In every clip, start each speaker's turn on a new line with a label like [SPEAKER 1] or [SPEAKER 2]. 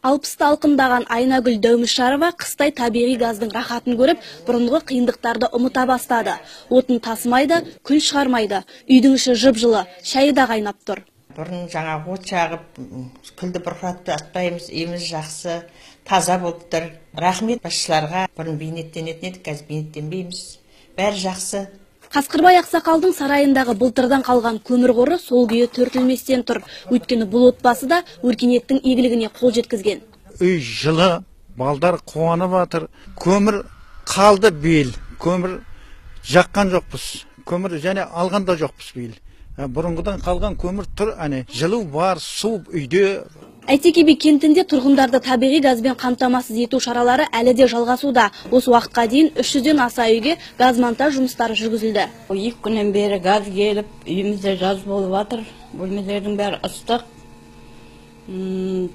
[SPEAKER 1] 60-та алқымдаған Айнагүл Дәумішарова қыстай табиғи газдың рахатын көріп, бұрынғы қиындықтарды ұмыта бастады. Отын тасымайды, күл шығармайды. Үйдің іші жып-жылы, шайы да қайнап тұр.
[SPEAKER 2] Бұрын жаңа от жағып, күлді бұрқыратып атпаймыз, еміз жақсы, таза болып тұр. Рахмет басшыларға. Бұрын бейнеттенетін едік, қазір бейнеттенбейміз. Бәрі жақсы.
[SPEAKER 1] Қасқырбай Ақсақалдың сарайындағы былтырдан қалған көмір қоры сол күйі төртілместен тұр. Өйткені бұл отбасы да өркениеттің игілігіне қол жеткізген.
[SPEAKER 3] Үй жылы, балдар қуанып жатыр. Көмір қалды бейіл. Көмір жаққан жоқпыз. Көмір және алған да жоқпыз бейіл. Бұрынғыдан қалған көмір тұр, жылу бар, су үйде.
[SPEAKER 1] Әйтеке би кентінде тұрғындарды табиғи газбен қамтамасыз ету шаралары әлі де жалғасуда. Осы уақытқа дейін 300-ден аса үйге газ монтаж жұмыстары жүргізілді.
[SPEAKER 4] 2 күннен бері газ келіп, үйімізде жаз болып жатыр. Бөлмелердің бәрі ыстық.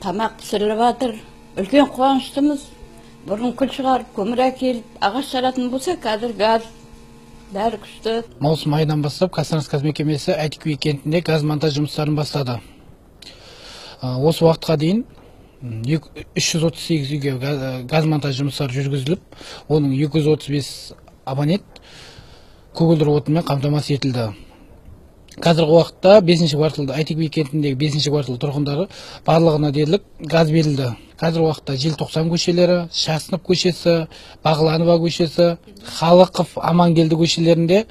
[SPEAKER 4] Тамақ пісіріліп жатыр. Үлкен қуаныштымыз. Бұрын күл шығарып, көмір әкеліп, ағаш жаратын болса, қазір газ бәрі күшті.
[SPEAKER 5] Маусым айынан бастап Казтрансгаз газ мекемесі Әйтеке би кентінде газ монтаж жұмыстарын бастады. Осы уақытқа дейін 338 үйге газ монтаж жұмыстары жүргізіліп, оның 235 абонент көгілдір отынмен қамтамасыз етілді. Қазіргі уақытта 5-ші кварталда Әйтеке би кентіндегі 5-ші квартал тұрғындары барлығына дерлік газ берілді. Қазіргі уақытта Желтоқсан көшелері, Шаснов көшесі, Бағланова көшесі, Халықов, Амангелді көшелерінде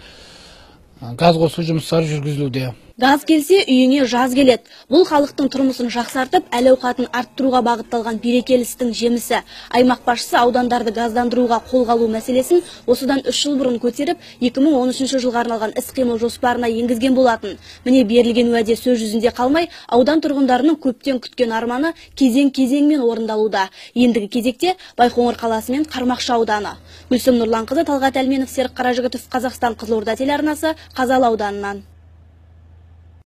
[SPEAKER 5] газ қосу жұмыстары жүргізілуде.
[SPEAKER 1] Газ келсе, үйіңе жаз келеді. Бұл халықтың тұрмысын жақсартып, әл-ауқатын арттыруға бағытталған берекелі істің жемісі. Аймақ басшысы аудандарды газдандыруға қолға алу мәселесін осыдан 3 жыл бұрын көтеріп, 2013 жылға арналған іс-қимыл жоспарына енгізген болатын. Міне берілген уәде сөз жүзінде қалмай, аудан тұрғындарының көптен күткен арманы кезең-кезеңмен орындалуда. Ендігі кезекте Байқоңыр қаласы мен Қармақшы ауданы. Гүлсім Нұрланқызы, Талғат Әлменов, Серік Қаражігітов, Қазақстан Қызылорда телеарнасы, Қазалы ауданынан.